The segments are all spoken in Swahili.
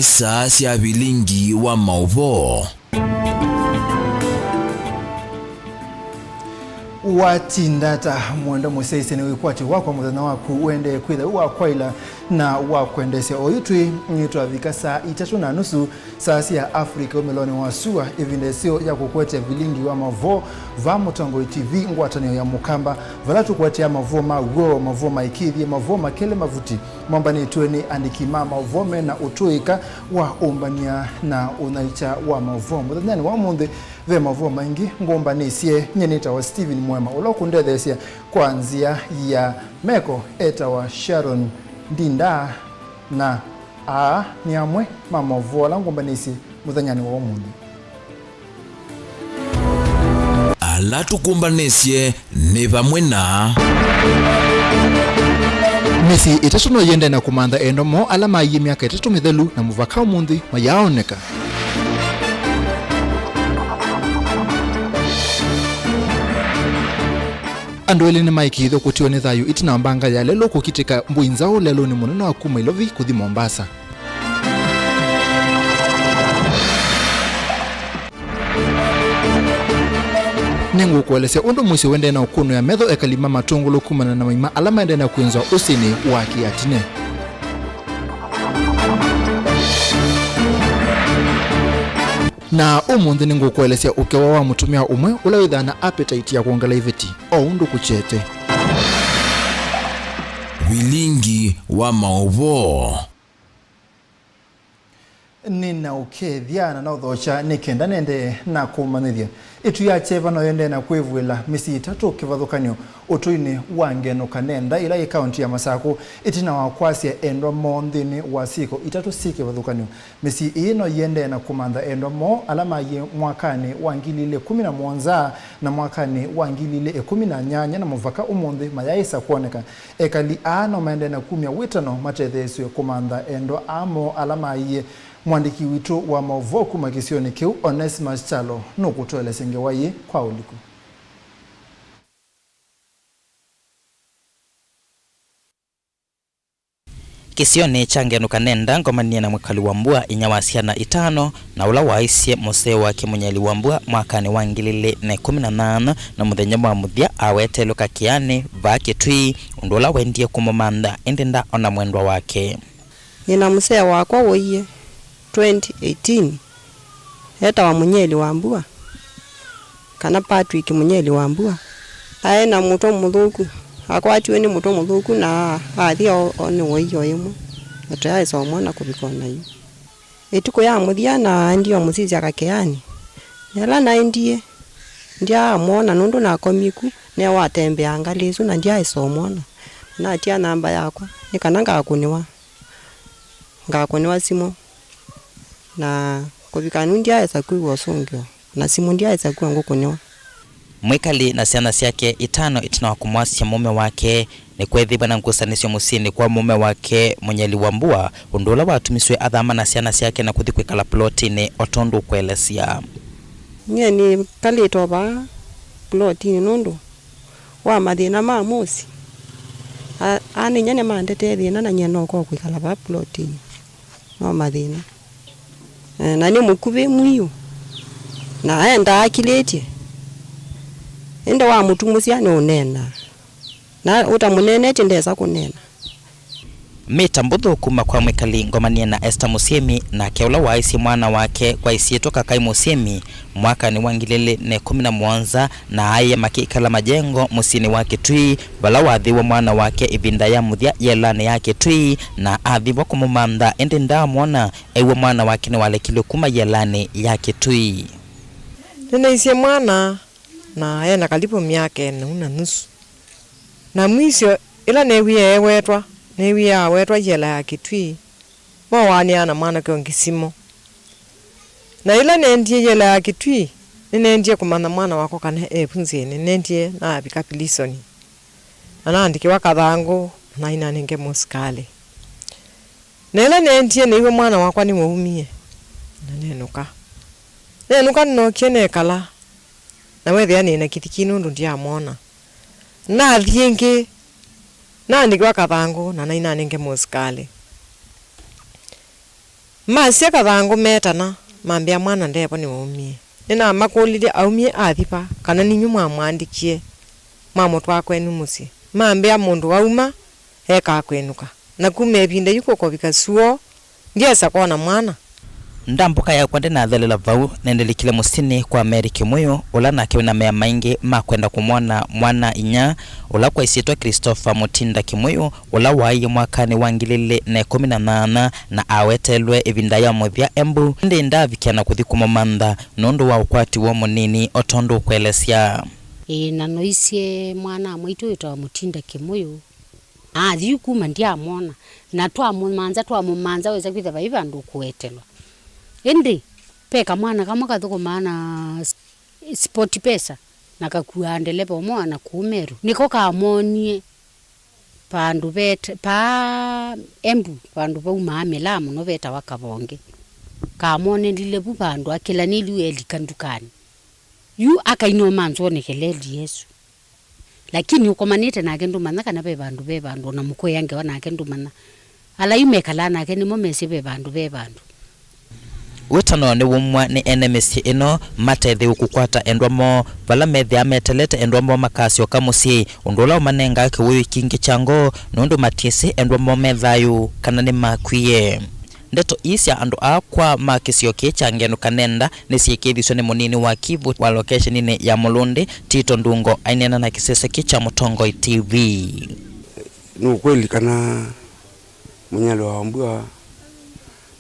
ni saa cia Vilingi wa Mauvoo. Watindata mwenda musese ni wikwati wako muthana waku uende kwitha wakwaila na wakwendesya oyutwi nyitwa vikasa 3:30 saa cia Afrika umeloni wasua ivindesio ya kukwete Vilingi wa Mauvoo va Mutongoi TV ngwatanio ya mukamba vala tukwetea Mauvoo maguo Mauvoo maikithie Mauvoo makele mavuti mwambani tueni andikima Mauvoo na utuika wa umbania na unaicha wa Mauvoo muthana wa munthi ve Mauvoo maingi ngombanisye nyenita wa Steven Mwema ulokundethesya kwanzia ya meko eta wa Sharon Ndinda na ni amwe Mauvoo la ngombanisye muthanyani wa munthi ala tukumbanisye ni vamwe na misi itatu no yende na kumantha endo mo ala maiye miaka 3 mithelu na muvaka umunthi mayaoneka andu eli ni maikitho kutiwa ni thayu itina mbanga ya lelo kukitika mbuinzao lelo ni munene wa kuma Ilovi kuthi Mombasa. Nengu kuelesea undu mwisi wende na ukunu ya metho ekalima matungulu kumana na maima alama ende na kuinzwa usini wa kiatine. Na umunthi ningu kuelesea ukewa wa mutumia umwe ula withana appetite ya kuongela iveti o undu kuchete. Vilingi wa Mauvoo nina ukethia na uthocha nikenda nende na kumanithia itu ya cheva no yende na kwivwila misi 3 kivathukanio utuini wa ngeno kanenda ila i county ya Masako itina wa kwasia endwa monthini wa siko 3 kivathukanio misi ino yende na kumantha endwa mo alama ye mwakani wa 2017 na mwakani wa 2018 na muvaka umunthi mayaisa kuoneka ekali ano maende na kumya witano matetheswe kumantha endwa amo alama ye mwandiki witu wa Mauvoo kuma kisioni kiu Onesimus Chalo nukutoele senge waye kwa uliku. Kisioni changenu kanenda ngomania na mwekali wambua inyawasiana 5 na ula waisye museo wake mwenyeli wambua mwakani wa 2018 na muthenya wa muthia awete luka kiani vaki tui undula wendie kumomanda endenda ona mwendwa wake. Nina museo wakwa woye 2018 heta wa mwenyeli wambua kana Patrick mwenyeli wambua aena muto muthuku akwatiwe ni muto muthuku na athio oni woiyo imwe ataya so mwana kubikona yu etuko ya muthia na ndio musizi akakeani yala na ndie ndia muona nundu na komiku ne watembea ngalizu na ndia iso mwana na atia namba yakwa nikananga ngakoniwa simo na kubikanu ndia esa kuiwa songyo na simu ndia esa kuwa ngokoniwa mwikali na siana siake 5 itina wa kumwasya mume wake ni kwethiba na nkusanisyo musini kwa mume wake mwenyeli wambua undula watumiswe athama na siana siake na kuthi kwikala ploti ni otondu kuelesya nye ni kali toba ploti ni nundu wa mathina ma musi ani nyane mandete thina na nyeno ko kwikala ba ploti no mathina na ni mukuve mwiyo na enda akiletie enda wa mutumusia no nena na utamunenete ndeza kunena mitambuthu kuma kwa mwikali ngomania na Esther Musiemi na keula waisi mwana wake kwa isietoka Kai Musiemi mwaka ni wa 2017 na aye makikala majengo musini wake tui bala wathiwa mwana wake ivinda ya muthia yelane yake tui na athiwa kumumantha endenda mwana ewe mwana wake ni walekile kuma yelane yake tui nina isi mwana na ena kalipo miaka 4.5 na mwisho ila newie wetwa newie wetwa yela yake tui mwani ana mwana kwa ngisimo na ila nendie yela yake tui nendie kumana mwana wako kana punzeni nendie na abika pilisoni anaandikiwa kathangu na ina nenge muskale na ila nendie niwe mwana wako ni muumie na nenuka no kene kala na wewe yani na kitikinu ndo ndia mona na thienge na ndikiwa kathangu na ina nenge muskale Masia kathangu metana mambia mwana ndepo ni umie. Nina makulire aumie athipa kana ninyu mwamwandikie. Mamotwa kwenu musi. Mambia mundu wauma eka kwenuka. Na kumebinde yuko kwa vikasuo ngesa kona mwana. Ndambuka ya kwende na dhalela vau nendelikile musini kwa Amerika moyo ula na kiwe na mea maingi makwenda kumwana mwana inya ula kwa isietwa Christopher Mutinda Kimoyo ula waiye mwakani wangilile ne 18 na awetelwe evinda ya mwethia Embu ndi ndavikiana kuthi kumamanda nundu wa ukwati wa munini otondo kwelesya nanoisie mwana mwitu witwa Mutinda Kimoyo thiu kuma ndiamona na twamumanza weza kwitha vaiva ndu kuetelwa indi peka mwana kama kathuko maana sport pesa nakakuandele pomo na kumeru niko kamonie pandu vet pa Embu pandu pa umamelamu no veta wakabonge kamone ndilebu pandu akila nilu elikandukani yu akaino manzo nekeleli Yesu lakini ukomanite na kendo manaka na be bandu na muko yange wana kendo mana ala yumekala na keni momesi be bandu wetano ni wumwa ni enemies ino matethi ukukwata endwamo vala methi ametelete endwamo makasio kamusi undula umanenga kiwiwi kingi chango nundu matisi endwamo methayu kana ni makwiye ndeto isya andu akwa makisio kechangenu kanenda nisiekithiswa ni munini wa Kivu wa location ine ya Mulundi Tito Ndungo ainena na kisese kicha Mutongoi TV. Ni ukweli kana munyalo wa Mbua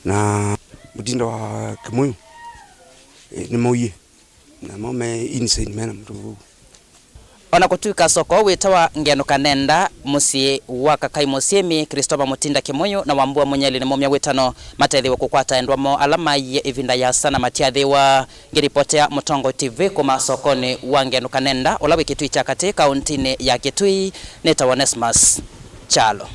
na Mutinda wa Kimoyo ni mauye na mame insane mena mtu ona kutuika soko witawa ngeno kanenda musi wa kakai musiemi Christopher Mutinda Kimoyo na Wambua munyeli ni momya wetano matethi wa kukwata endwamo alama ye evinda ya sana matiathi wa ngiripotea Mutongoi TV kuma sokoni wa ngeno kanenda olawe Kitui cha kati kauntini ya Kitui neta Onesmus Chalo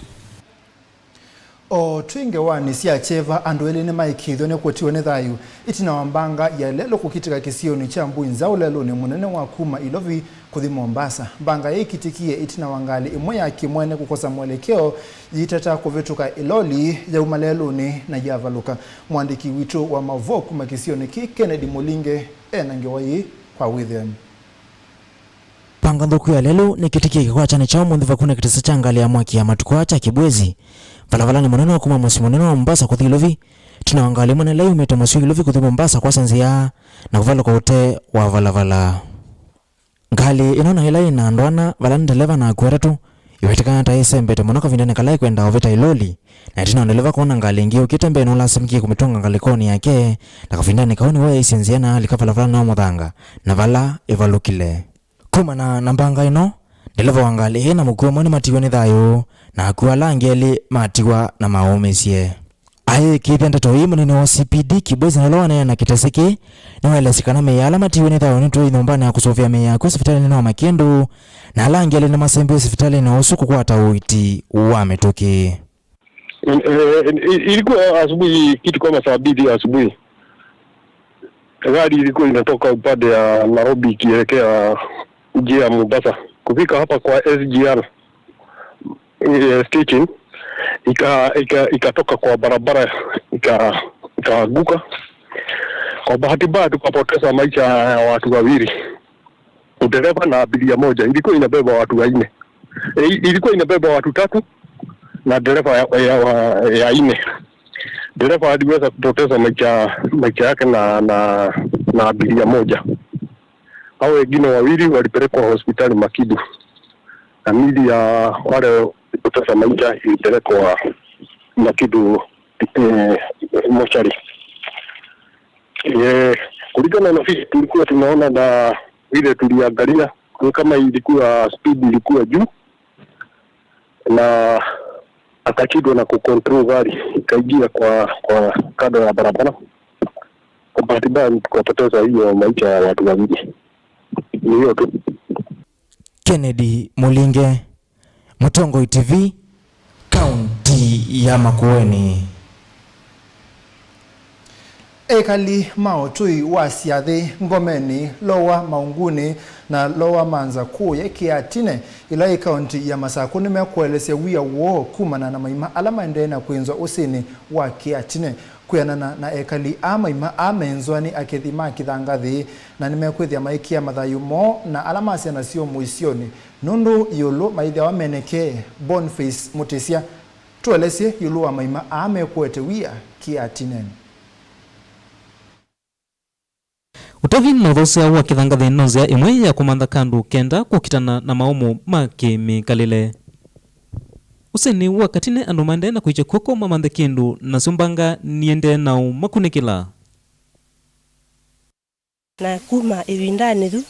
o twinge wani sia cheva andwele ne maikitho ne kwotiwe ne thayu itina wambanga ya lelo kukitika kisioni cha Mbuinza ulelo ni munene wa kuma Ilovi kuthi Mombasa mbanga yikitikie itina wangali imwe ya kimwene kukosa mwelekeo yitata kuvetuka Iloli ya umaleloni na yavaluka mwandiki wito wa Mauvoo kuma kisioni ki Kennedy Mulinge enangewayi kwa within pangando ya lelo nikitikie kikwacha ni chao mundhiva kuna kitisa changali ya mwaki ya matukwacha kibwezi valavala ni munene wa kuma musi munene wa Mombasa kuthi Ilovi tunawangali mwana umeta musi Ilovi kuthi Mombasa kwa sanzia na kuvala kwa ute wa valavala ngali inona hilai na andwana vala ndeleva na akueratu iwetikana taise mbete monoka vindane kalai kwenda oveta Iloli na itina ndeleva kuona ngali ingi ukitembe inola simki kumitunga ngali koni yake na kavindane kaoni wae isinziana likavala vala na muthanga na vala ivalukile kuma na nambanga ino ndeleva wangali na mukua mwani matiwa ni thayu na akuala angeli matiwa na maumesie aye kipenda toi munene wa CPD kibwezi nalowana na kitesiki na welesikana meyala matiwa ni thayu ni toi nombani ya kusofia meya kwa sifitali na makiendu na ala angeli na masembe sifitali na usuku kwa tauiti wametoke ilikuwa asubuhi kitu kama saa 2 asubuhi gari ilikuwa inatoka upande ya Nairobi ikielekea njia ya Mombasa kufika hapa kwa SGR station ikatoka kwa barabara ikaanguka. Kwa bahati mbaya tukapoteza maisha ya watu wawili, dereva na abiria moja. Ilikuwa inabeba watu 4, ilikuwa inabeba watu 3 na dereva ya 4. Dereva aliweza kupoteza maisha yake na abiria moja. Hao wengine 2 walipelekwa hospitali Makidu na miili ya wale kupoteza maisha ilipelekwa Makidu mochari. Kulingana na sisi tulikuwa tunaona na vile tuliangalia kama ilikuwa speed ilikuwa juu na akachidwa na kucontrol gari ikaingia kwa kando ya barabara. Kwa bahati mbaya tukapoteza hiyo maisha ya watu wawili. Hiyo tu. Kennedy Mulinge, Mutongoi TV, kaunti ya Makueni. Ekali maotui wa siathi ngomeni lowa maunguni na lowa manza kuu ya Kiatine ila kaunti ya Masako nimekwelesya wia wo kumana na maima alama endena kuinzwa usini wa Kiatine kwianana na ekali amaima amenzwani akithima kithangathi na nimekwithia maikia mathayumo na alamasi nacio muisioni nundu yulu maithia wa meneke Boniface Mutesia tuelese yulu wa maima amekwete wia kiatineni utavi mothosia wa kithangathi nonzia imwe ya kumantha kandu kenda kukitana na maomo makimikalile useni wakatine andu mande na kuicha koko mamanthe kindu na sumbanga niende nao makunikila na kuma ibindani thu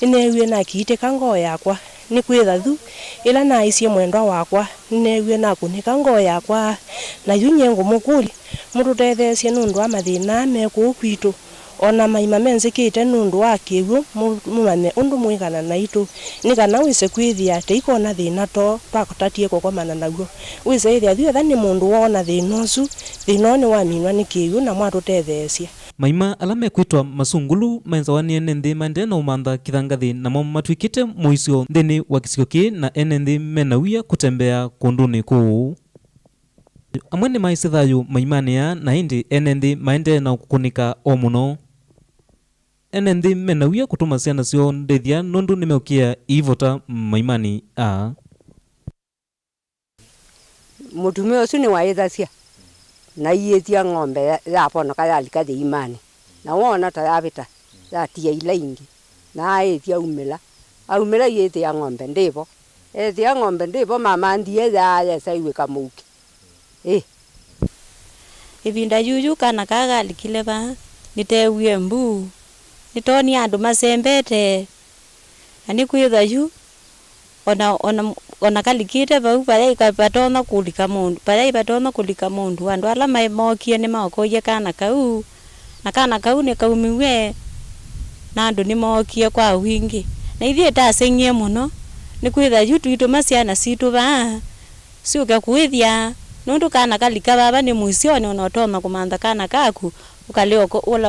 inewie na kiite kango yakwa ni kwitha thu ila na isie mwendwa wakwa inewie na kunika ngo yakwa na yunye ngumukuli mututethesie nundu wa mathina meku kwitu ona maima menzikite nundu wa kiwu mumane undu mwigana na itu ni kana wise kwithia te ikona thina to twakutatie kokomana naguo wise ithia thu thani mundu wona thina ucu thina ni wa minwa ni kiwu na mwatutethesie maima ala mekwitwa masungulu menzawanie nthi mande na umantha kithangathi namo matwikite muisio nthini wa kisiko ki na nthi menawia kutembea kunduni kuu amwe ni maisi thayu maimani ya na indi nthi maende na kukunika o muno nthi menawia kutuma ciana cio ndithia nundu nimeukia ivota maimani a mutumia ucio ni waithacia na iyetia ng'ombe yaponoka yalika thiimani na wona ta yavita yatia ila ingi na ayetia aumila yetia ng'ombe ndivo etia ng'ombe ndivo mama ndie ya saiwe kamuki ibinda yuyu kana kagalikile ba nitewie mbu nitoni andu masembete ani kwitha yu ona kalikite bau pare ikapatona kulika mundu pare ipatona kulika mundu andu ala maimokie ni maokoye kana kau na kana kau ni kaumiwe na andu ni maokie kwa wingi na ithie ta sengie muno ni kwitha yu tuituma ciana citu ba ciuke kwithia nundu kana kalika baba ni muisioni onotoma kumantha kana kaku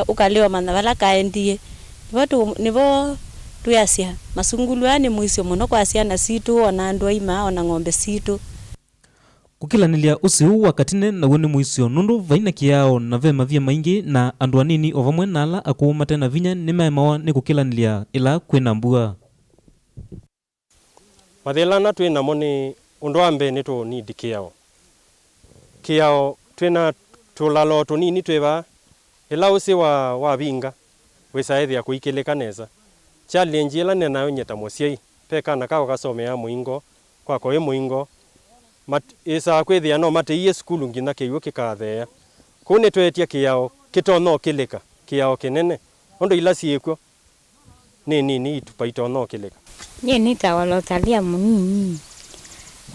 ukaleo mantha bala kaendie nivo tuyasia masungulu ni muisio muno kwa ciana citu ona andu aima ona ng'ombe citu kukilanilia usiu wakatine na woni muisio nundu vaina kiao na vema vya maingi na andu anini ovamwe nala akuumate na vinya ni maimawa ni kukilanilia ila kwina mbua mathilana twina moni undu ambe ni tu ni kiao twina tulalo tunini tweva ila usi wa vinga wisaithia kuikilika neza challenge ila nena nyeta mosiei peka na kawa kasomea muingo kwa koe muingo isa kwithia no mateiye skulu ngina kiyo kikathea kune twetia kiao kitono kilika kiao kinene ondo ila siekwo ni tupaito no kilika ye nitawalotalia munini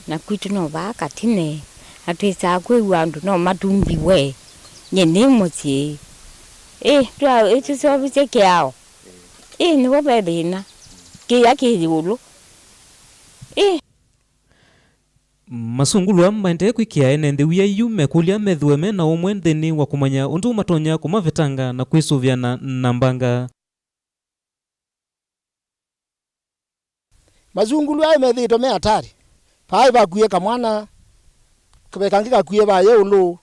na kwitu no bakatine atwisa kwe andu no matumbiwe nye ni muti twa itiso bise kiao ni wabedina kia kiyulu masungulu amaende kwikia nthi wia yu mekulia methueme na umwe nthini wa kumanya undu matonya kumavetanga na kwisuviana na mbanga mazungulu ayo methito me hatari pai bakuye kamwana kebekangika kuye baye ulu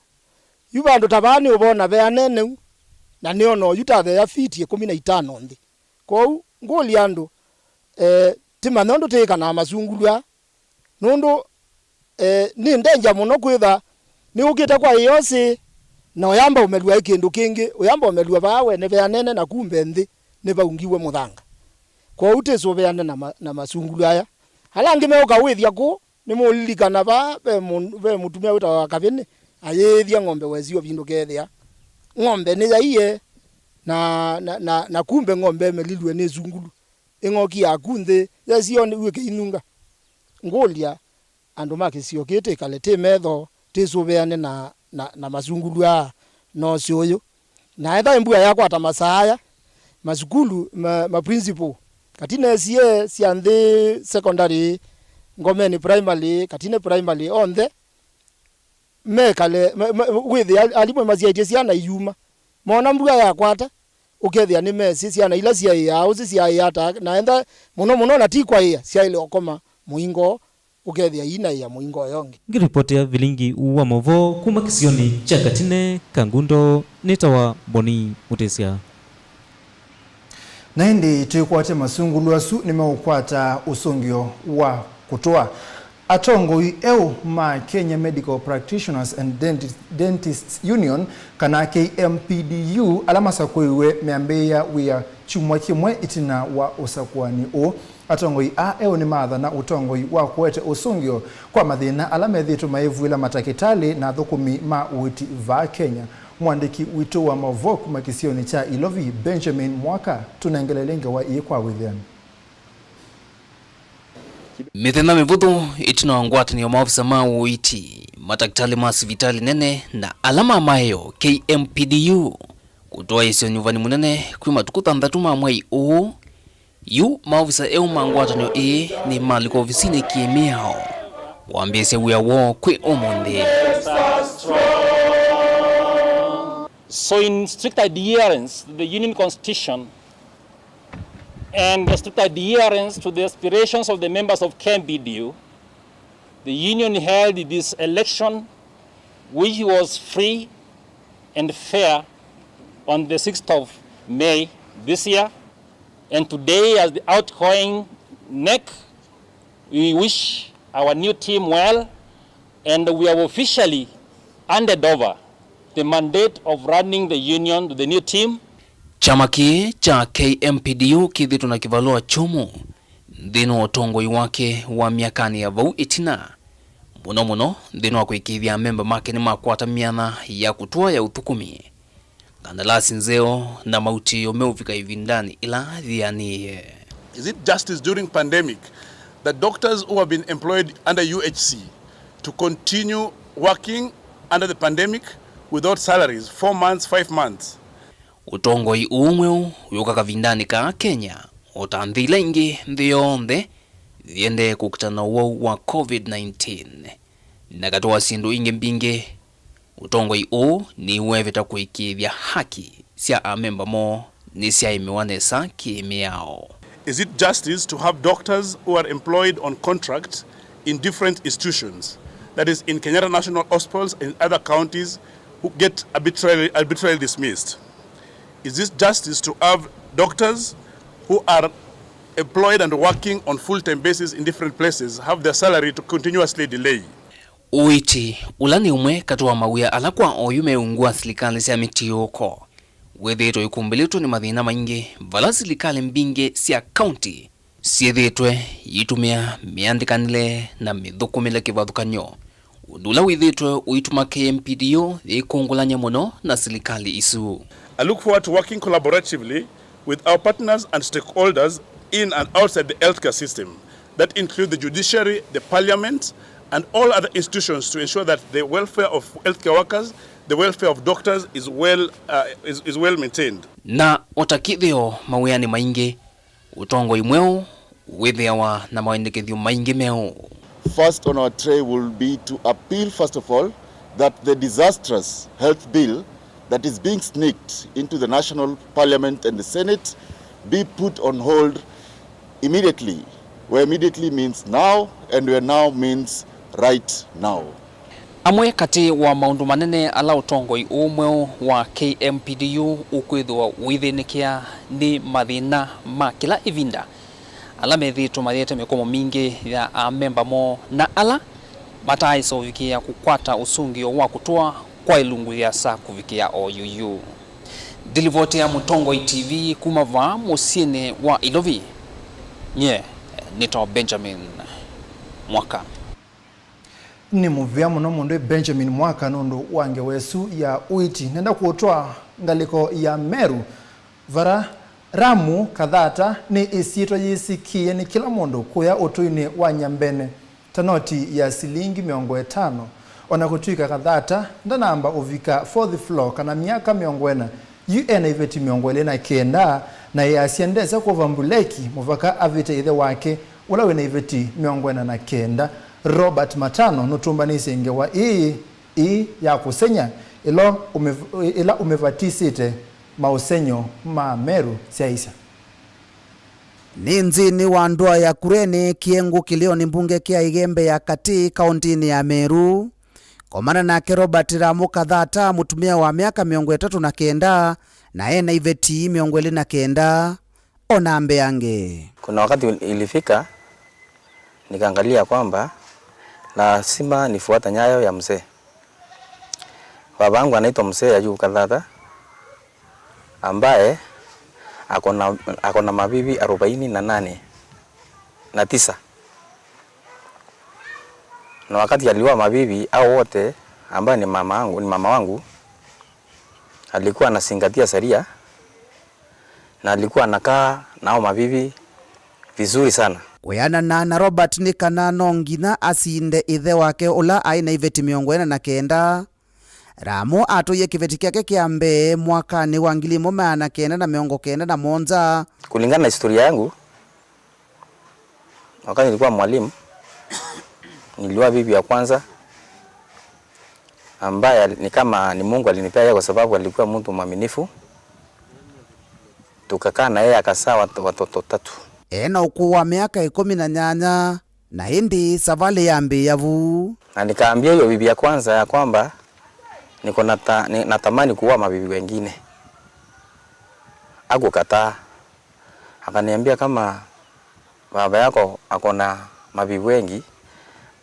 yubandu tabani ubona be anene na niono yutathe ya fiti 15 nthi ko ngoli andu tima nondo teka na mazungulu nundu ni ndenja muno kwitha ni ukita kwa yose na oyamba umelua ikindu kingi oyamba umelua bawe ne be anene na kumbe nthi ne baungiwe muthanga kwa uteso be anene na mazungulu aya halangi meuka withia ku ni mulirikana ba be mutumia wita wa kabene ayethia ng'ombe wezio bindu kethia ng'ombe ni yaiye na kumbe ng'ombe melilwe ni zungulu ingoki akunthe yasio ni wike inunga ngolia andu makisio kete kalete metho tisubeane na mazungulu no sioyo na etha mbua yakwa ta masaya masukulu ma principal katina sie siande secondary ngomeni primary katina primary onthe mekale with alimo maziaje ciana yuma mona mbua yakwata ukethia ni mesi ciana ila cia ya uci cia ya ta na enda muno na tikwa ya cia ile okoma muingo ukethia ina ya muingo yongi. Ngiripotia Vilingi wa Mauvoo kuma kisioni cha Gatine Kangundo nitawa Boni Mutesia. Na hindi tuikwate masungulu asu nimeukwata usungio wa kutoa Mutongoi ma Kenya Medical Practitioners and Dentists Union kana KMPDU alama sakwewe meambeya wia chumwa kimwe itina wa usakwani o Mutongoi ni matha na utongoi wa kuete usungio kwa mathina alama thitu maivu ila matakitali na thukumi ma uiti va Kenya. Mwandiki wito wa Mauvoo kuma kisioni cha Ilovi Benjamin Mwaka tunangelelenge wa kwa within. Mithema mivuthu itina ngwatani ya maofisa ma uiti madaktari ma sivitali nene na alama mayo KMPDU kutoa isio nyuvani munene kwi matuku 3 ma mwai uu yu maofisa mangwatani ni maliko ofisini kiemiao wambese wia wo kwi omundi. So in strict adherence to the union constitution and the strict adherence to the aspirations of the members of KMPDU, the union held this election, which was free and fair, on the 6th of May this year. And today, as the outgoing NEC, we wish our new team well, and we have officially handed over the mandate of running the union to the new team. Chama ki cha KMPDU kithitu na kivalua chumu ndino utongoi wake wa miakani ya vau itina muno ndino wa kuikithia memba make ni makwata miana ya kutua ya uthukumi kandalasi nzeo na mauti yomeuvika ivindani ila dhiani. Is it justice during pandemic that doctors who have been employed under UHC to continue working under the pandemic without salaries 4 months, 5 months? Utongoi umweu yuka kavindani ka Kenya utanthila ingi nthiyonde thiende kukutana uo wa COVID-19 na katoa sindu ingi mbingi. Utongoi ni weveta kuikithia haki sia amemba mo ni sia imiwanesa kiimiao. Is it justice to have doctors who are employed on contract in different institutions, that is in Kenyatta National Hospitals and other counties, who get arbitrarily dismissed? Is this justice to have doctors who are employed and working on full-time basis in different places have their salary to continuously delay? Uiti ulani umwe katoa mawia alakwa oyume ungua silikali sia mitiyoko wethito ikumbilitu ni mathina maingi vala silikali mbinge sia county siethitwe yitumia miandikanile na mithukumile kivathukanyo udula withitwe uituma KMPDU ikungulanya muno na silikali isu. I look forward to working collaboratively with our partners and stakeholders in and outside the healthcare system that include the judiciary, the parliament, and all other institutions to ensure that the welfare of healthcare workers, the welfare of doctors is well maintained. Na otakithio mawiani maingi utongoi mweo withiawa na mawendekethio maingi meo. First on our tray will be to appeal, first of all, that the disastrous health bill that is being sneaked into the National Parliament and the Senate be put on hold immediately, where immediately means now and where now means right now. Amwe kati wa maundu manene ala utongoi umweo wa KMPDU ukwithwa withinikia ni mathina ma kila ivinda ala methitwo mathiete mikomo mingi ya amemba mo na ala mataisovikia kukwata usungio wa kutoa kwa ilungu ya saa kuvikia OUU. Dilivotea Mutongoi TV kumava musiene wa Ilovi. Nito Benjamin Mwaka. Ni muvia muno mundu Benjamin Mwaka nundu wange wesu ya uiti. Nenda kuotoa ngaliko ya Meru. Vara ramu kadhata ni isito yisikie ni kila mundu kuya utuini wa Nyambene. Tanoti ya silingi 500. Onakutwika kadhata ndanamba uvika 4th floor kana miaka 400 UN iveti 409 na yasiendeza kwa vambuleki muvaka avite ithe wake ula wena iveti 409 Robert Matano nutumbanise ingewa ii ya kusenya ila umevatisite mausenyo ma Meru siaisa. ni nzini wa ndoa ya Kureni kiengu kilio ni mbunge kia Igembe ya Kati kauntini ya Meru. Komana nake Robert Ramu Kadhata mutumia wa miaka 39 na ena Iveti 29 onambe yange. Kuna wakati ilifika nikaangalia kwamba lazima nifuata nyayo ya mzee. Babangu anaitwa mzee Ayubu Kadhata ambaye akona mabibi 48 na 9. Na wakati alioa mabibi au wote ambaye ni mama wangu alikuwa anazingatia sheria na alikuwa anakaa nao mabibi vizuri sana. Kuyana na Robert ni kana nongina asinde ithe wake ula aina Iveti 49 Ramu atoye kiveti kyake kiambe mwaka ni wa 1997. Kulingana na historia yangu, wakati nilikuwa mwalimu nilioa bibi ya kwanza ambaye ni kama ni Mungu alinipea yeye kwa sababu alikuwa mtu mwaminifu. Tukakaa na yeye akazaa watoto 3. Ena ukuwa miaka 18 na hindi savale yambi yavu. Na nikaambia hiyo bibi ya kwanza ya kwamba niko natamani kuoa mabibi wengine. Hakukataa. Akaniambia kama baba yako akona mabibi wengi,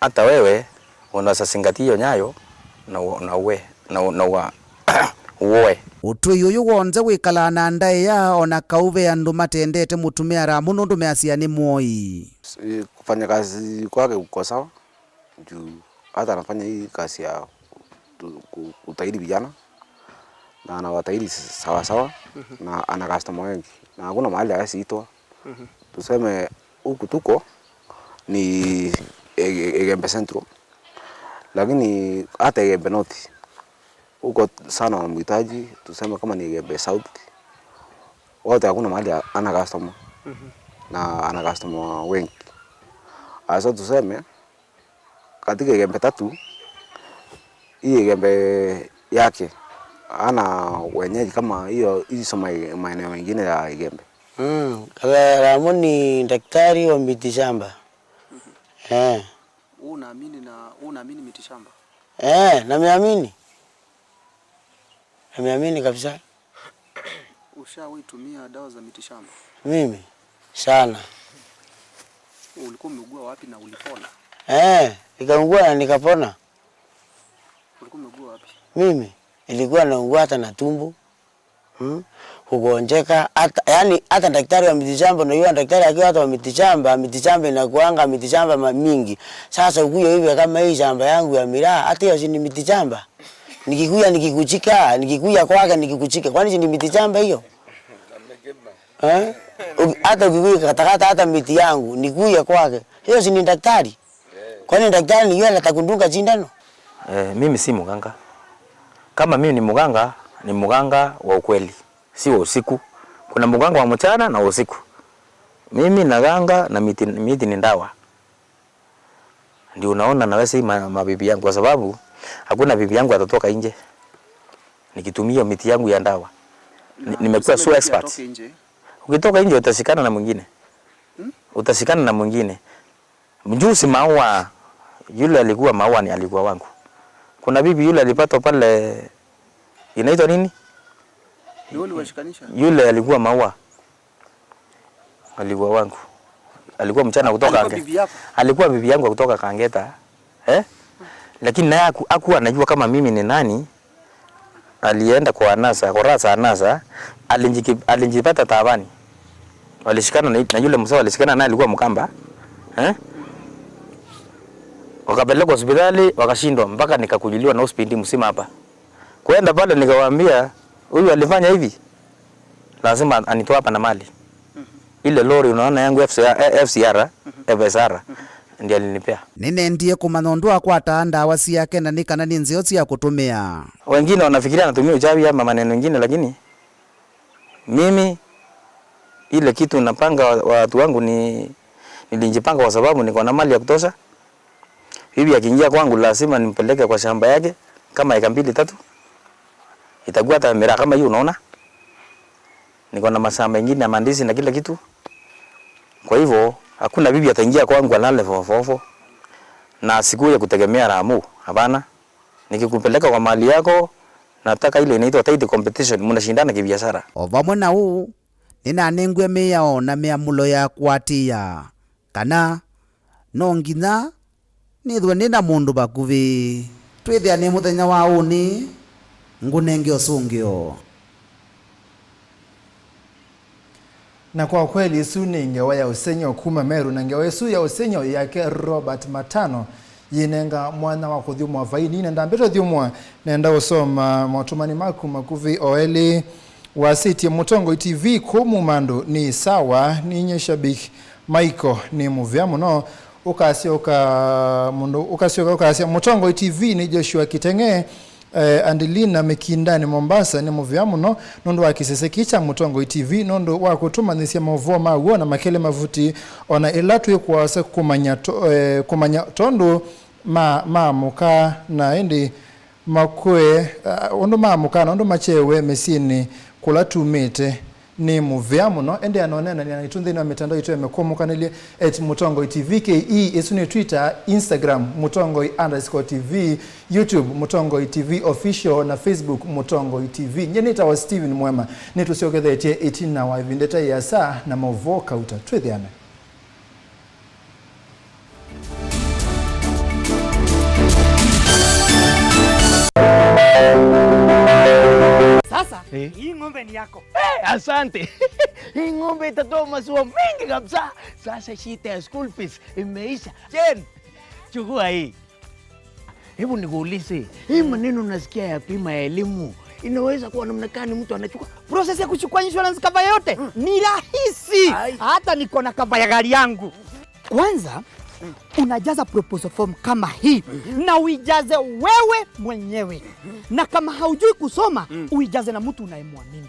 hata wewe unaweza zingatia hiyo nyayo na uoe. Utu yuyu wonze wikala na ndae ya ona kauve andu matendete mutumia Ramu nundu measiani Moi. Kufanya kazi kwake uko sawa. Juu hata anafanya hii kazi ya kutahiri vijana na anawatahiri sawa sawa na ana customer wengi na hakuna mahali hasiitwa. Tuseme huku tuko ni Igembe Central, lakini hata Igembe North huko sana wanamhitaji. Tuseme kama ni Igembe South wote hakuna mahali ana customer na ana customer wengi. Asa tuseme katika Igembe 3 hii Igembe yake ana wenyeji kama hizo maeneo mengine ya Igembe. Ramu ni daktari wa mitishamba. Unaamini mitishamba? Nameamini kabisa. Ushawahi tumia dawa za mitishamba? Mimi sana. Ulikuwa umeugua wapi na ulipona? Nikaugua na nikapona. Ulikuwa umeugua wapi? Mimi nilikuwa naugua hata na tumbo. Kugonjeka hata daktari wa mitishamba na yule daktari akiwa hata wa mitishamba inakuanga mitishamba mingi. Sasa ukuja hivi kama hii shamba yangu ya miraa hata hiyo si ni mitishamba. Nikikuja nikikuja kwake nikikuchika. Kwani si ni mitishamba hiyo? Hata ukikuja katakata hata miti yangu nikuja kwake. Hiyo si ni daktari. Kwani daktari ni yule atakundunga sindano? Mimi si mganga. Kama mimi ni mganga wa ukweli. Si wa usiku. Kuna mganga wa mchana na usiku. Mimi naganga na miti ni dawa. Ndio unaona na wewe mabibi yangu kwa sababu hakuna bibi yangu atatoka nje nikitumia miti yangu ya dawa. Nimekuwa so expert. Ukitoka nje utasikana na mwingine. Utasikana na mwingine. Mjusi maua yule alikuwa maua ni alikuwa wangu. Kuna bibi yule alipata pale inaitwa nini? Yule washikanisha? Yule alikuwa maua. Alikuwa wangu. Alikuwa mchana kutoka alikuwa bibi yangu kutoka Kangeta. Lakini naye hakuwa anajua kama mimi ni nani. Alienda kwa anasa, alinjipata taabani. Walishikana na yule mzee walishikana naye alikuwa Mkamba. Wakapelekwa hospitali wakashindwa mpaka nikakujuliwa na hospitali msima hapa. Kwenda pale nikawaambia huyu alifanya hivi. Lazima anitoa hapa na mali. Ile lori unaona yangu FCR ndiye alinipea. Nene ndiye kumanondwa kwa taanda wasi yake na nikana ni nziozi ya kutumia. Wengine wanafikiria anatumia uchawi ama maneno mengine, lakini mimi ile kitu napanga watu wangu nilijipanga kwa sababu niko na mali ya kutosha. Bibi akiingia kwangu lazima nimpeleke kwa shamba yake kama eka 2-3. Itakuwa hata miraa kama hiyo unaona. Niko na mashamba mengine ya mandizi na kila kitu. Kwa hivyo hakuna bibi ataingia kwangu alale fofofo na sikuja kutegemea Ramu. Hapana. Nikikupeleka kwa mali yako nataka ile inaitwa tight competition, mnashindana kibiashara. Ovamwe na huu nina nengwe meyao na meamulo ya kwatia kana no nginya nithwe nina mundu bakuvi twithia ni muthenya wa uni ngunenge osungio. Na kwa kweli isu ni ngewa ya usenyo kuma Meru na ngewa isu ya usenyo yake Robert Matano yinenga mwana wa kuthiumwa vaini nenda mbeto thiumwa nenda usoma matumani maku makuvi oeli wa City Mutongoi TV kumu mando ni sawa ni nyeshabiki Michael ni muvya muno ukasia Mutongoi TV ni Joshua Kitenge Andilina Mikindani Mombasa ni muvya muno nondo wa kisesekicha Mutongoi TV nondo wa kutumanisia Mauvoo maguo na makele mavuti ona ilatu kwasa kumanya tondo muka na indi makwe ondo muka na ondo machewe mesini kula tumite ni muvya muno ende anonena ni itunde na mitandao yetu yamekomukanile @Mutongoi TV KE isuni Twitter, Instagram Mutongoi_TV, YouTube Mutongoi TV official na Facebook Mutongoi TV. Nyenita wa Steven Mwema nitusiogethetie 18 na wa vindeta ya saa na Mauvoo kauta twethiana. Sasa hii ng'ombe ni yako. Asante. Hii ng'ombe itatoa maziwa mengi kabisa. Sasa shida ya school fees imeisha. Jen, chukua hii. Hebu nikuulize, hii maneno nasikia ya bima ya elimu inaweza kuwa namna gani mtu anachukua? Process ya kuchukua insurance cover yote ni rahisi. Hata niko na cover ya gari yangu. Kwanza unajaza proposal form kama hii na uijaze wewe mwenyewe, na kama haujui kusoma uijaze na mtu unayemwamini.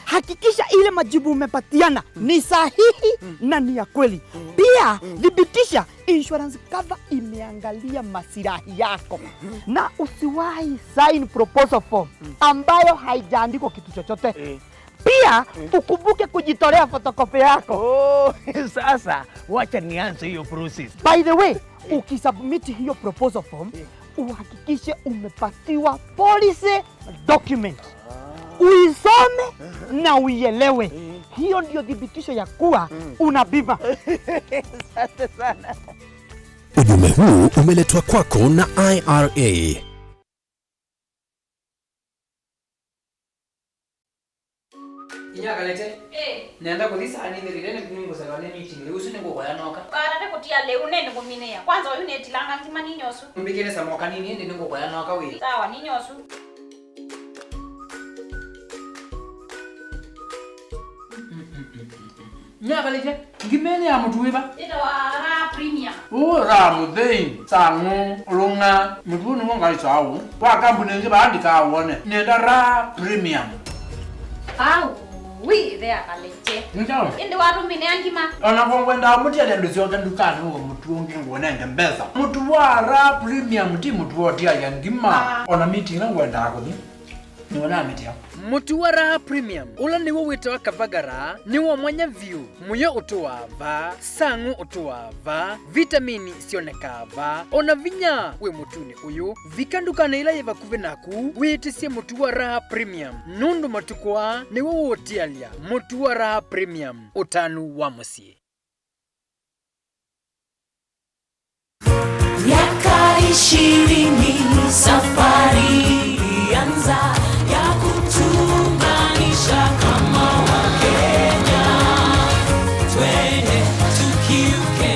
Hakikisha ile majibu umepatiana ni sahihi na ni ya kweli. Pia thibitisha insurance cover imeangalia masilahi yako, na usiwahi sign proposal form ambayo haijaandikwa kitu chochote. Pia ukumbuke kujitolea photocopy yako. Sasa wacha nianze hiyo process. By the way, ukisubmit hiyo proposal form uhakikishe umepatiwa policy document. Uisome na uielewe. Hiyo ndio thibitisho ya kuwa una bima. Asante sana. Ujumbe huu umeletwa kwako na IRA. Inyakalete nenda kulisa ni ndirene kuningo sakane meeting leo usine ngo kwaya noka karate kutia leo nene kumineya kwanza uyu netilanga ntima ninyosu mbikene samoka nini ndi ngo kwaya noka we sawa ninyosu Nyakalete ngimene ya mtu weba ita wa ra premium ra mudei sangu lunga mutunu ngai sawu wa kampuni nje bandika wone nenda ra premium. Wi there kalete. Njao. Indi watu mine angima. Ona kwenda muti ale nduzio ndukani ngo mutu ongi ngone ndembeza. Mutu wara premium ti mutu woti ya ngima. Ona meeting ngwenda akuthi. Niona meeting. Mutu wara premium. Ula niwo wito akavagara niwo mwanya view. Muyo utuwava, sangu utuwava, vitamini sionekava. Ona vinya we mutuni uyu vikandukana ila yeva kuvenaku witisia mutu wara premium. Nundu matukwa niwo wotialia mutu wara premium. Utanu wa musie. Miaka 20 safari anza ya kutunganisha kama Wakenya. Twende tukiuke,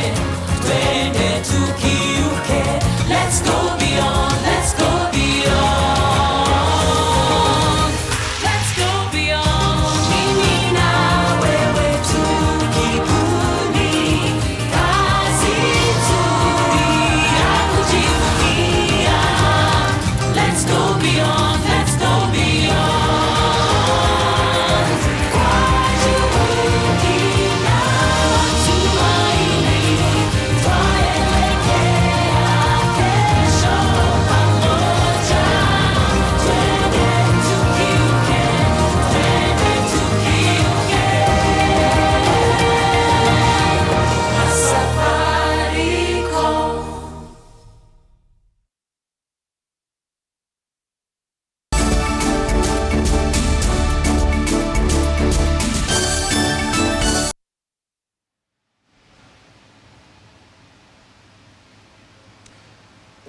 twende tukiuke. Let's go beyond, let's go beyond. Let's go beyond. Mimi na wewe tukibuni kazi nzuri ya kujivunia. Let's go beyond, let's go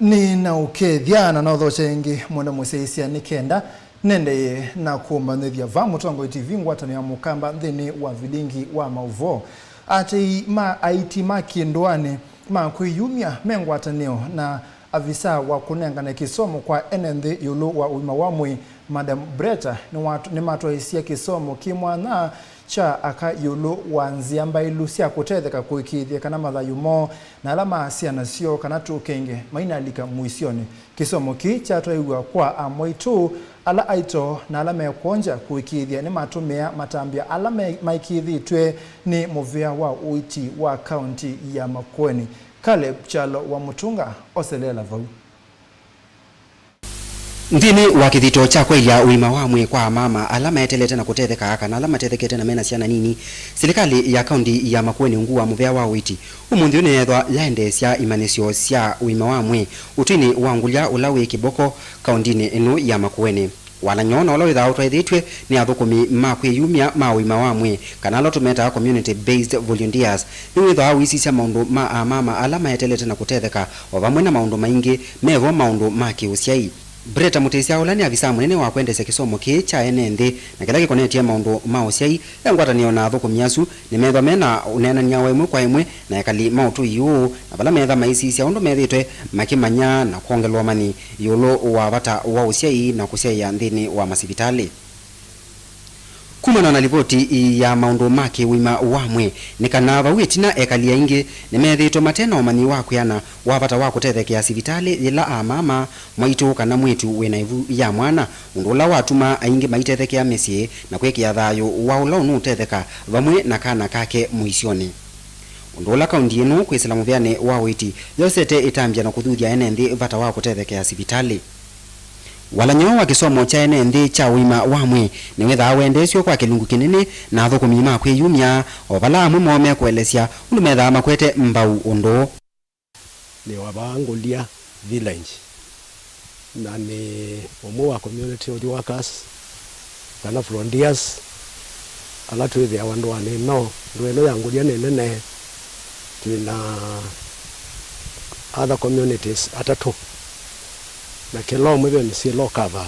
ni na ukethia na notho chengi mwenda museisia nikenda nende na kumanithia va Mutongoi TV ngwatani ya mukamba nthini wa Vilingi Wa Mauvoo ati ma aiti makindwani ma kwiyumia mengwatanio na avisa wa kunengana kisomo kwa enenthi yulu wa uima wa mwi Madam Breta ni matwaisia kisomo kimwana cha aka yulu wanzia mbailu sia kutetheka kuikithia kana mathayumo na alama sia nasio kana tukenge maina alika muisioni kisomo ki cha twaigwa kwa amwaitu ala aito na alama ya kuonja kuikithia ni matumia matambia alama maikithitwe ni muvia wa uiti wa kaunti ya Makueni. Caleb Chalo wa Mutunga oselela vau Ndini wa kithito cha kwelya uima wa mwe kwa mama alama yetelete na kutetheka kana alama tethekete na mena ciana nini serikali ya kaunti ya Makueni ngua muvea wa witi umunthi unethwa yaende cia imanisyo cia uima wa mwe utini wa ngulya ulawi kiboko kaundini enu ya Makueni wananyona olo witha utwaithitwe ni athukumi ma kwiyumia ma uima wa mwe kana lo tumeta community based volunteers ni witha wisi cia maundu ma mama alama yetelete na kutetheka o vamwe na maundu maingi mevo maundu ma kiusiai. Breta Mutesia ulani avisa munene wa kwendesya kisomo ki cha enenthi na kila gikonetie maundu ma usiai engwatanio na athukumiasu ni metha mena unenania wa imwe kwa imwe na ekali mautu yu na bala metha maisi cia undu methitwe makimanya na kuongelwa mani yulu wa vata wa usiai na kusiai nthini wa masivitali. Kumana na ripoti ya maundu make wima wamwe ni kana vawitina ekali ingi ni methitwe matena omani wa kuyana wavata wa kutethekea sivitali ila amama mwaitu kana mwitu wina ivu ya mwana undu ula watuma aingi maitethekea mesie na kwekia thayo wa ula unu utetheka vamwe na kana kake muisioni. Undu ula kaundi inu kwisila muvyane wa witi yosete itambia na kuthuthia enenthi vata wa kutethekea sivitali. Walanyo wa kisomo cha enenthi cha uima wamwe ni wetha wendesyo kwa kilungu kinene na athukumi ma kwiyumia o vala amwe mome kuelesya undu metha makwete mbau undu ni wabangulia village na ni umwe wa community workers kana volunteers ala twithia wandu aneno ndweno yangulia nene twina other communities atatu na kila umwe ni si lo cover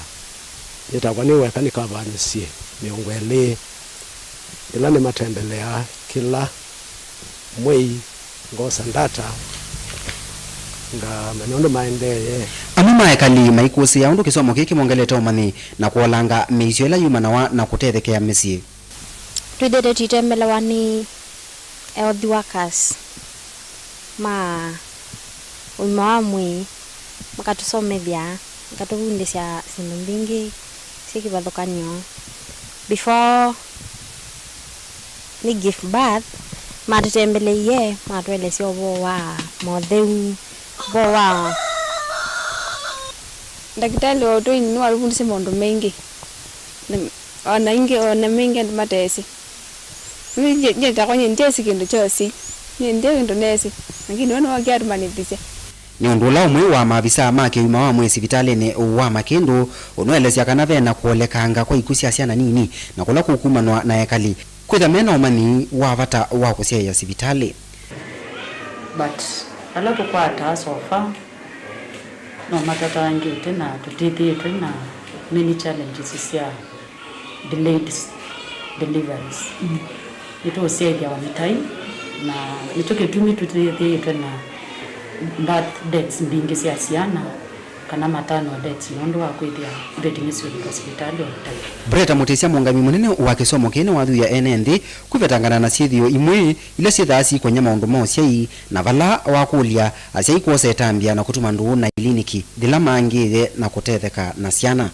yetagwa ni weka ni cover ni si miongo ele ila ni matembelea kila mwei ngosa ndata nga manondo maendeye amama ekali maikusi ya undu kisomo kiki mongeleta omani na kuolanga meisyo ila yumana na kutethekea mesie twidete titembela wani health workers ma uima wa mwi makatusomethia makatuvundisya sindu mbingi sikivathukanio before ni give birth matutembeleie matwelesya uvo wa motheu uvo wa ndagitari otoi ni walivundisya maundu maingi ona ingi ona maingi ndi matesi nyetakwa nyendesi kindu chosi nyende kindu nesi lakini wana wakiatumanithisya ni undu ula umwe wa maavisa make uima wa mwe sivitalini wa makindu unuelesya kana vena kuolekanga kwa ikusya ciana nini na kula kukumanwa na ekali kwitha mena umani wa vata wa kusiaia sivitali. But ala tukwata sofa no matatangite na tutithitwe na many challenges cia delayed deliveries itusiaithia wamitai na nitukitumi tutithitwe na birth deaths mbingi cia ciana kana matano deaths nondu wa kwithia vetting cio hospitali otai. Breta Mutesia mungami munene wa kisomo kine wathu ya enenthi kuvetangana na ciithio imwe ila ciithasi kwa maundu ma usiai na vala wa kulia asiai kuosa etambia na kutuma ndu na kliniki thila mangithe na kutetheka na ciana.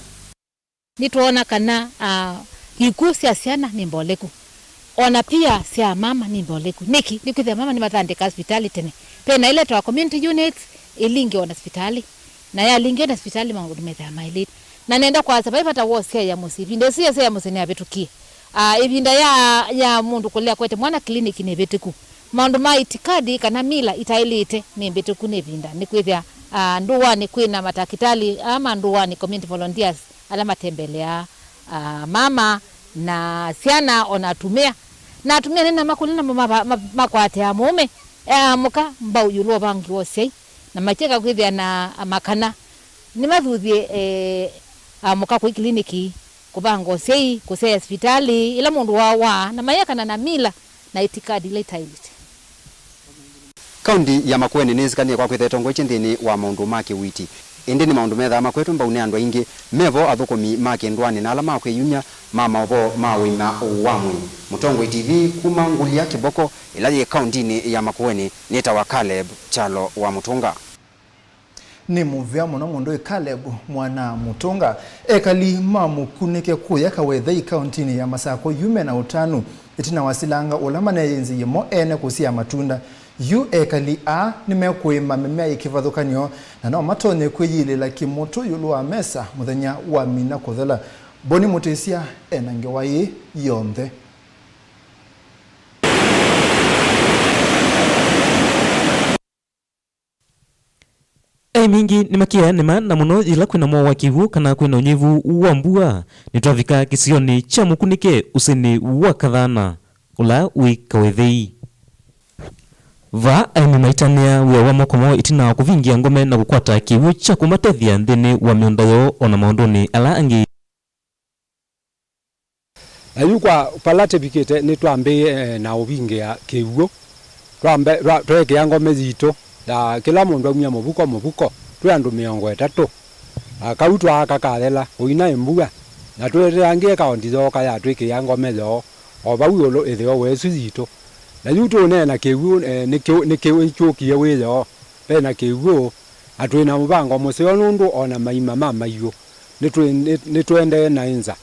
Nituona kana ikuo cia ciana ni mboleku ona pia cia mama ni mboleku niki nikwithia mama ni mathandika hospitali tene pena ile twa community units ilingi ona hospitali na ya lingi na hospitali maundu metha mailite na nenda kwa sababu hata wosia ya musivi ndio sia ya musene abetukie ivinda ya mundu kulia kwete mwana kliniki ne betuku maundu ma itikadi kana mila itailite ni betuku ne vinda ni kwithia nduwa ni kwina matakitali ama nduwa ni community volunteers ala matembelea mama na siana onatumia na atumia nena makulina makwate ya mume muka mbau yulo bangi wose na macheka kwithia na makana ni mathuthie amuka kwa kliniki kubango sei kusea hospitali ila mundu wa na mayakana na mila na itikadi ile tailite. Kaundi ya Makueni nizikanie kwa kwithe Tongoi nthini wa maundu make witi. Indi ni maundu metha makwetu mbaune andu aingi mevo athukumi make ndwani na ala makwiyunya mauvoo ma wima wa mwii. Mutongoi TV kuma Ngulia Kiboko ila ye kauntini ya Makueni nita wa Caleb Chalo wa Mutunga. Ni muvya muno mundu Caleb mwana Mutunga ekali mamukunike kuya kawethei kauntini ya Masako yume na utanu itina wasilanga ulama na yenzi yemo ene kusia matunda yu ekali a nimekuima mimea ikivathukanio na no matonye kwiyilila kimoto yulu wa mesa muthenya wa mina kuthela boni mutesia enange wayi yonthe. Mingi ni makia nema na muno ila kwina mwa wakivu kana kwina unyevu wa mbua nitwavika kisioni cha mukunike useni wa kathana ula wikawethei va aimi maitania wia wa mokomo itina wa kuvingia ngome na kukwata kiwu cha kumatethia nthini wa miundayo ona maunduni ala angi. Ayukwa palate bikete nitwambe na uvingia kiwu tweke ngome zito da kila mundu amya mubuko twi andu 30 akautwa akakathela uina imbuga na twere angie kaundi zoka ya twike ya ngome zo obawulo ithio wesu zito na yuto na kiwu nikyo ichokie wiyo pena kiwu atwina mubango musio nundu ona maima mamayo nitwende na inza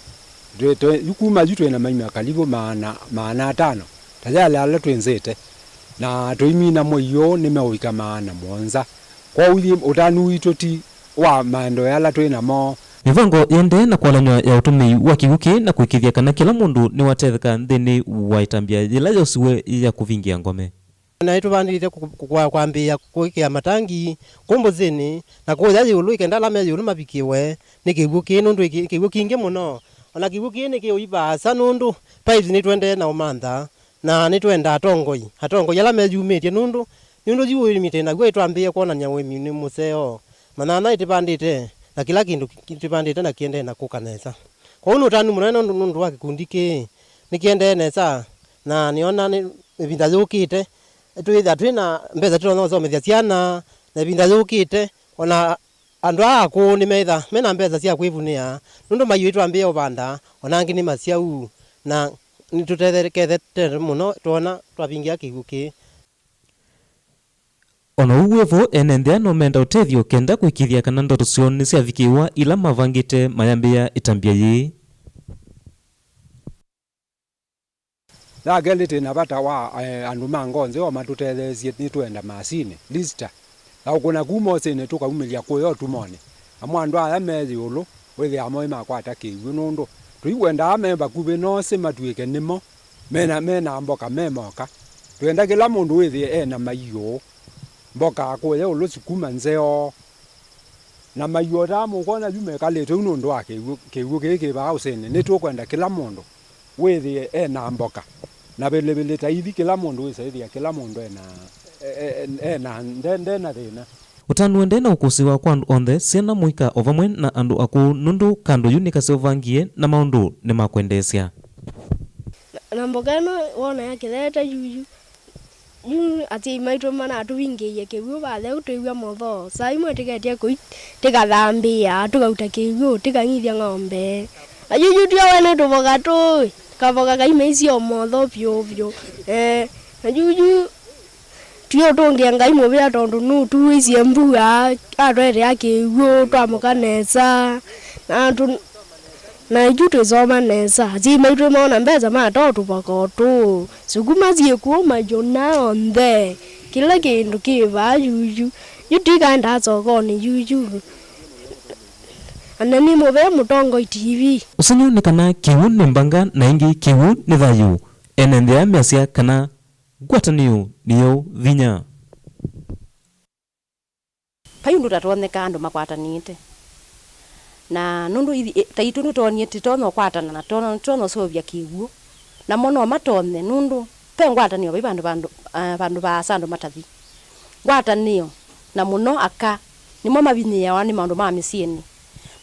yukuma yuto na maima kalibu maana 5 tajala ala twenzete na toimina moyo nimewika maana mwanza kwa uli utanu itoti wa mando yala twina mo mivango yende na kwalanywa ya utumi wa kiguki na kuikithia kana kila mundu ni watetheka nthini wa itambia ila yosiwe ya kuvingia ngome na itubandite kwambia kuikia matangi kumbuzini na kuya yulu ikenda me yulu mabikiwe ni kiguki nundu kiguki inge muno ona kiguki ni kiuibasa nundu pipes ni twende na umantha na nitwenda Tongoi yala meyumitie nundu yuimite na gwe twambie kuonania wemi ni museo manana itibandite na kila kindu kitibandite na kiende na kukanesa kwa uno tanu munene nundu wa kikundiki nikiende nesa na niona ni vinda yukite twitha twina mbeza tuno zo methia ciana na vinda yukite ona andu aku ni metha mena mbeza cia kwivunia nundu mayu twambie ubanda ona ngini maciau na nitutethereke muno tuona twavingia kiguki ona uwevo enendea no menda utethio kenda kuikithia kana ndoto cio ni ciavikiwa ila mavangite mayambia itambia yi la gelite na bata wa andu mangonze o matutethesie ni twenda masine lista la kuna kumo sene tukaumilia kuyo tumone amwandu aya mezi ulu wethi amoi makwata kiwu nundu tuiwenda amemba kube no se matuike nimo mena mboka memoka twenda kila mundu wethi na mayo mboka akuye ulu sukuma nzeo na mayo damu kona yume kalete unundu wake kiwu keke ba usene nitukwenda kila mundu wethi na mboka na belebele taithi kila mundu wethi kila mundu na ndena thina utanuende na ukusiwa kwa andu onthe siena muika ovamwe na andu aku nundu kandu yunika seovangie na maundu ni makwendesya na mbogano wona yake leta yuyu ati maitwa mana atuvingiye kiwu bathe utuigwa motho sai mwetiketie ku tikathambia tukauta kiwu tikangithia ng'ombe na yuyu dio wene tuvoga tu kavoga kaimeisio motho pyo na yuyu tio tongia ngai muvia tondu nu tuicie mbua atwete akiwu twamuka nesa na ijute zoma nesa zimaitwe mona mbeza mato tupakotu sukuma ziekuo majona onthe kila kindu kiva yuyu yutikanda sokoni yuyu anani muve Mutongoi TV usanyu kana kiwu ni mbanga na ingi kiwu ni thayu enendea mesia kana gwataniyo niyo vinya payundu tatwoneka andu makwatanite na nundu taitu nutonie titono kwatana na tono sovya kiwu na mono matonne nundu pe ngwatanio bandu ba sandu matathi ngwatanio na muno aka nimo mabinyia wa ni maundu ma misieni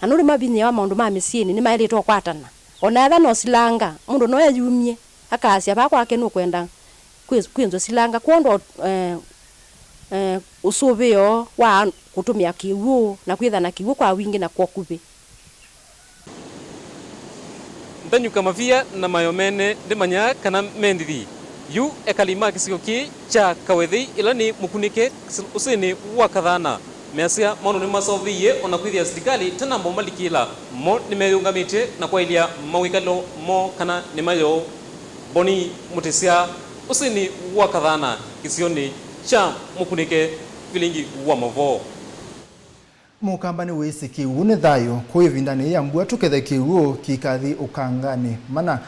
na nuri mabinyia wa maundu ma misieni ni maeritwo kwatana ona etha no silanga mundu no yumie akasia ba kwake no kwenda kwinzo silanga kwondo usubio wa kutumia kiwu na kwitha na kiwu kwa wingi na kwa kubi ndanyuka mavia na mayomene ndimanya kana mendithi yu ekalima kisigo ki cha kawethi ila ni mukunike usini wa kathana mesia maundu ni masoviye ona kwithia serikali tena mbomalikila mo nimeyungamite na kwailia mawikalo mo kana ni mayo boni mutisia usini wa kathana kisioni cha mukunike Vilingi wa Mauvoo. Mukambani wisi kiwu ni thayo kuivindani ya mbua tukethe kiwu kikathi ukangani mana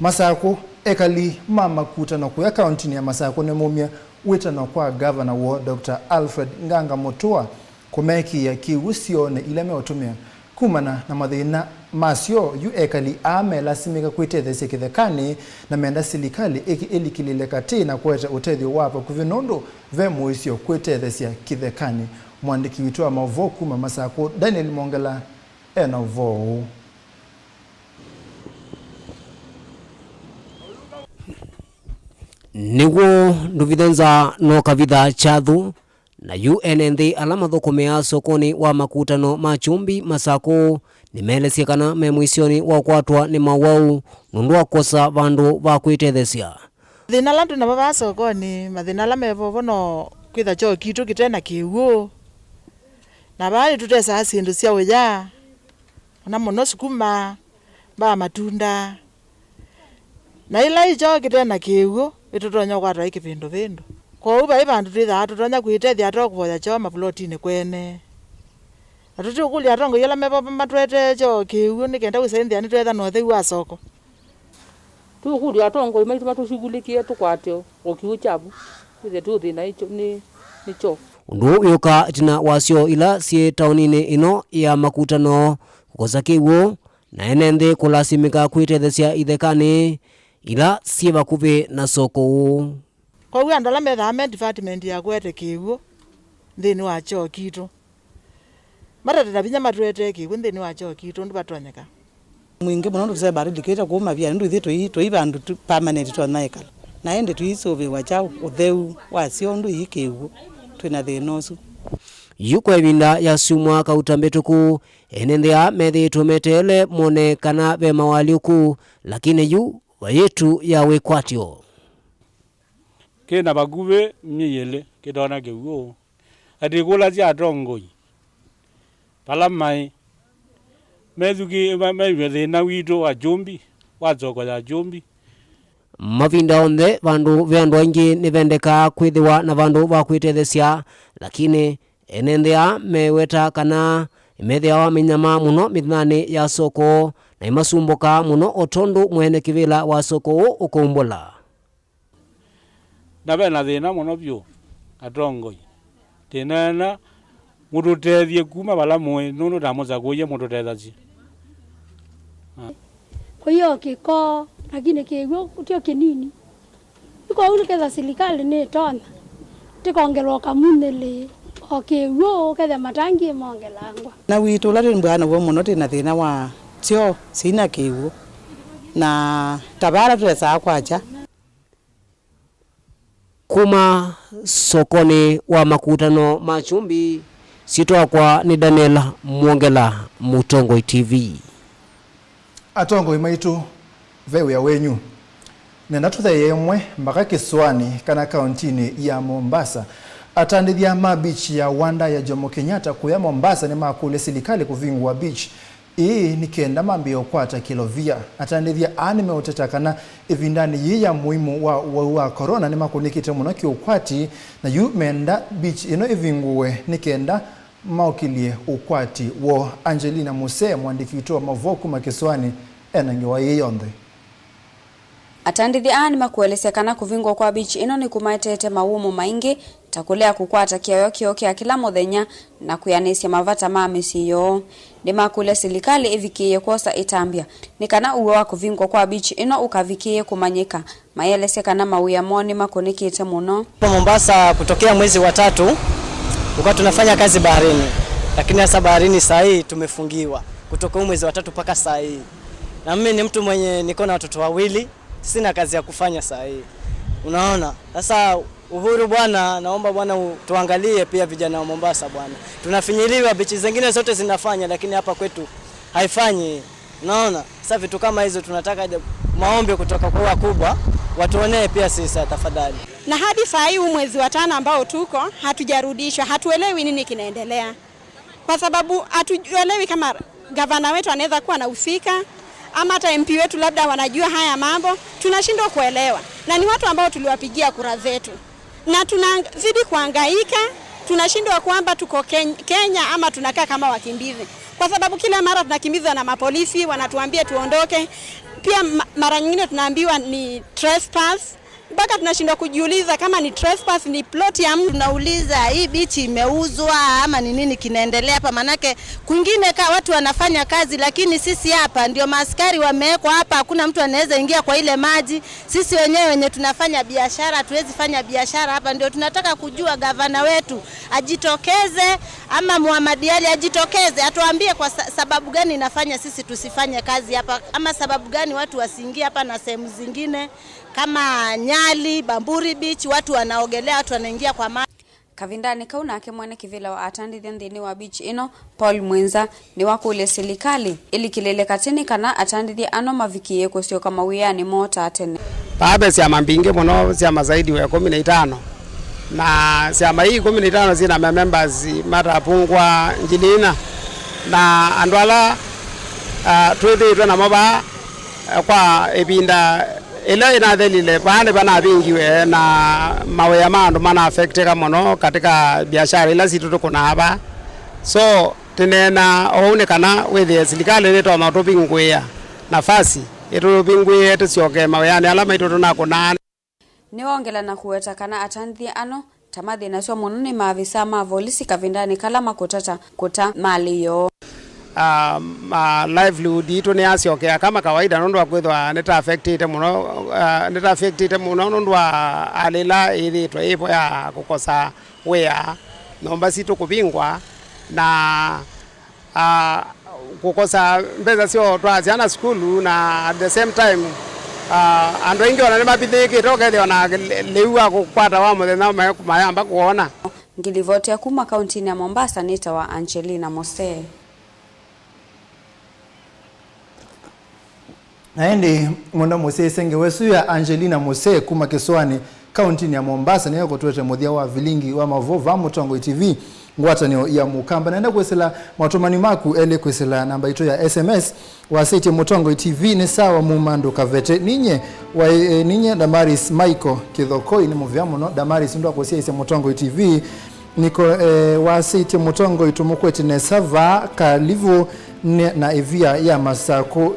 Masako ekali mama kutano kwa kauntini ya Masako ni mumia witano kwa governor wa Dr. Alfred Nganga Mutua kumeki ya kiwu sione ileme otumia kumana na mathina masio yu ekali ame lasimika kuitethesya kithekani na menda silikali ilikilile kati na kweta utethio wapo kuvinondo ve muisio kuitethesya kithekani. Mwandiki witu wa Mauvoo kuma Masako Daniel Mongela ena Mauvoo. Nigo nduvithenza no kavitha chathu na UNND alama thukumia sokoni wa makutano machumbi Masako nimelesia kana memwisioni wa kwatwa ni mawau nundu wa kosa vandu va kwitethesya thina landu na baba sokoni mathina la mevo no kwitha cho kitu kitena kiwu na bali tutesa sindu cia uya na muno sukuma ba matunda na ila icho kitena kiwu itutonya kwatwa ikipindu bindu kwa uba ibandu twitha tutonya kwitethya tokuvoya cho maplotini kwene atuti ukuli atongo yela mevo matwete cho kiwu nikenda kusendya ni twetha no theu wa soko tukuli atongo imaitu matushughulikie tukwatyo okiwu chabu ithe tu thina icho ni cho undu yuka tina wasio ila sie taunini ino ya makutano kukosa kiwu na enende kulasimika kwitethesya ithekani ila sie bakuve na soko kwa hiyo andala metha department ya kwete kiwu nthini wa cho kitu matatata binya matwete kiwu nthini wa cho kitu ndu batonyeka mwingi muno ndu baridi kwita kuma bia ndu thitu toibandu permanent twanayekala na ende tuisove wa chao utheu wa sio ndu ikiwu twina thinosu yukwa ibinda ya sumwa kautambetuku enendea methi tumetele mone kana be mawaliuku lakini yu wayetu ya wekwatyo kena baguve myele kidona gewo adigula cia tongoi pala mai mezuki mai na wito wa jombi wa zoko ya jombi mavinda onde vandu vendu aingi nivendeka kwithiwa na vandu va kwitethesya lakini enendea meweta kana imethia wa minyama muno mithnani ya soko na imasumbuka muno otondu mwene kivila wa soko ukumbula na bena thina muno byo atongoi tinana mututethie kuma bala mwe nunu damoza kuye mututethaci kwa hiyo kiko lakini kigo utio kinini iko ule ketha serikali ni tona tikongerwa kamunele okiwo ketha matangi mongelangwa na witu la mbwana wo muno tina thina wa tio sina kiwu na tabara twesa kwacha kuma sokoni wa makutano machumbi sitwa ni Daniel Mongela Mutongoi TV atongo imaitu veu ya wenyu nenda tuthe yemwe mpaka Kiswani kana kauntini ya Mombasa atandithia ma beach ya Wanda ya Jomo Kenyatta kuya Mombasa ni makule serikali kuvingwa beach ii ni kenda mambio kwata kilovia atandithia anime utetakana ivindani yi ya muhimu wa corona ni makunikite muno kiukwati na yu menda beach ino ivinguwe ni kenda maukilie ukwati wo Angelina Muse mwandiki witu wa Mauvoo kuma Kiswani enangi wa yeyonde atandithi ani makuelesekana kuvingwa kwa beach ino ni kumaitete maumu maingi takulea kukwata kiayo kia kila muthenya na kuyanisya mavata ma misiyo ni makule serikali ivikie kosa itambia ni kana uwe wa kuvingwa kwa beach ino ukavikie kumanyika maelesekana mauya moni makunikite muno Mombasa kutokea mwezi wa 3 Kwa tunafanya kazi baharini, lakini hasa baharini saa hii tumefungiwa kutoka mwezi wa 3 mpaka saa hii. Na mimi ni mtu mwenye niko na watoto wawili, sina kazi ya kufanya saa hii. Unaona? Sasa Uhuru bwana, naomba bwana tuangalie pia vijana wa Mombasa bwana. Tunafinyiliwa, bichi zingine zote zinafanya lakini hapa kwetu haifanyi. Unaona? Sasa vitu kama hizo tunataka maombi kutoka kwa wakubwa watuonee pia sisi tafadhali. Na hadi saa hii mwezi wa 5 ambao tuko hatujarudishwa, hatuelewi nini kinaendelea. Kwa sababu hatuelewi kama gavana wetu anaweza kuwa anahusika ama hata MP wetu labda wanajua haya mambo, tunashindwa kuelewa. Na ni watu ambao tuliwapigia kura zetu. Na tunazidi kuhangaika, tunashindwa kwamba tuko Kenya ama tunakaa kama wakimbizi. Kwa sababu kila mara tunakimbizwa na mapolisi, wanatuambia tuondoke. Pia mara nyingine tunaambiwa ni trespass. Mpaka tunashindwa kujiuliza kama ni trespass, ni plot ya mtu. Tunauliza hii bichi imeuzwa ama ni nini kinaendelea hapa, manake kwingine watu wanafanya kazi lakini sisi hapa ndio maaskari wamewekwa hapa, hakuna mtu anaweza ingia kwa ile maji. Sisi wenyewe wenye tunafanya biashara hatuwezi fanya biashara hapa. Ndio tunataka kujua gavana wetu ajitokeze ama Muhammad Ali ajitokeze atuambie kwa sababu gani inafanya sisi tusifanye kazi hapa, ama sababu gani watu wasiingie hapa na sehemu zingine kama Nyali, Bamburi Beach, watu wanaogelea, watu wanaingia kwa maji. Kavindani kauna ake mwene kivila wa atandi thini wa beach ino Paul Mwenza ni wako ule serikali ili kilele katini kana atandi ano mavikie kwa sio kama wiani mota atene. Baada ya mambinge mono siama zaidi ya 15 na siama hii 15 zina members mara pungwa njilina na andwala twethe na maba kwa ebinda ila inadhelile bane bana bingiwe na mawe ya mando mana affecteka mono katika biashara ila situ tuko na hapa. So tenena oonekana wethe serikali leto na topingwe nafasi eto pingwe eto sioke mawe yani alama ito tunako na ni waongela na kuweta kana atandhi ano tamadhi na sio mononi maafisa ma polisi Kavindani kalama kutata kuta maliyo livelihood ito ni asioke kama kawaida nondo akwethwa neta affected muno nondo alela ithitwa ipo ya kukosa wea nomba situ kupingwa na kukosa mbeza sio twaziana skulu na at the same time ando ingi wana mabithiki toke thio na leua kukwata wa muthenya mayamba kuona ngilivote kuma kaunti ya Mombasa nita wa Angelina Mose. Naende mwenda Mose senge wesu ya Angelina Mose kuma Kiswani kaunti ya Mombasa niyo kutuwete muthia wa Vilingi wa Mauvoo va Mutongoi TV ngwatanio ya mukamba naenda kwesela matomani maku ele kwesela namba ito ya SMS wa site Mutongoi TV ni sawa mumando kavete ninye wa ninye Damaris Michael Kithokoi ni muvia muno Damaris ndo akosia ise Mutongoi TV niko wa site Mutongoi tumukwete ne sava kalivu na evia ya masako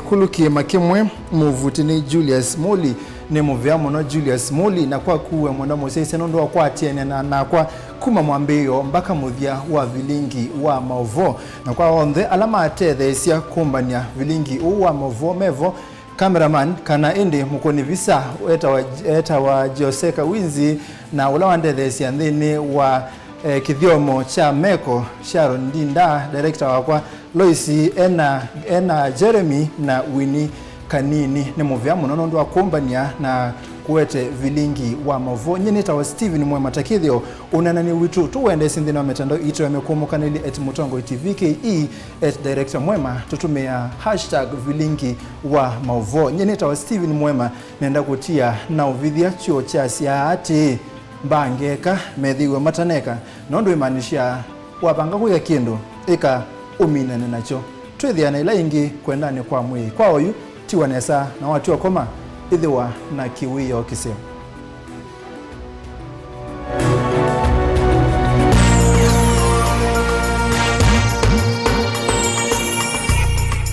kuluki makimwe muvuti ni Julius Moli ni muvia muno Julius Moli na kwa kuwe mwenda Mose senondo kwa atiene na kwa kuma mwambio mpaka muthia wa Vilingi wa Mauvoo na kwa onde alama atethe cia kumbania Vilingi wa Mauvoo mevo cameraman kana indi mukoni visa eta wa Joseka Winzi na ulawa ndethe cia nthini wa kithiomo cha Meko Sharon Ndinda director wakwa Loisi ena Jeremy na Winnie Kanini ni muvia muno nondo akumbania na kuwete Vilingi wa Mauvoo nyeneta wa Steven Mwema Takithio unanani witu tuwende sindina wa metando ito ya mekumukanili @Mutongoi TV KE @director Mwema tutumia #Vilingi wa Mauvoo nyeneta wa Steven Mwema nenda kutia na uvithia chuo cha siati mbangeka methiwe mataneka nondo imanisha wapanga kuya kindu ika uminane nacho twithiana ila ingi kwendani kwa mwi kwa oyu tiwanesa na watu wakoma ithiwa na kiwio kisema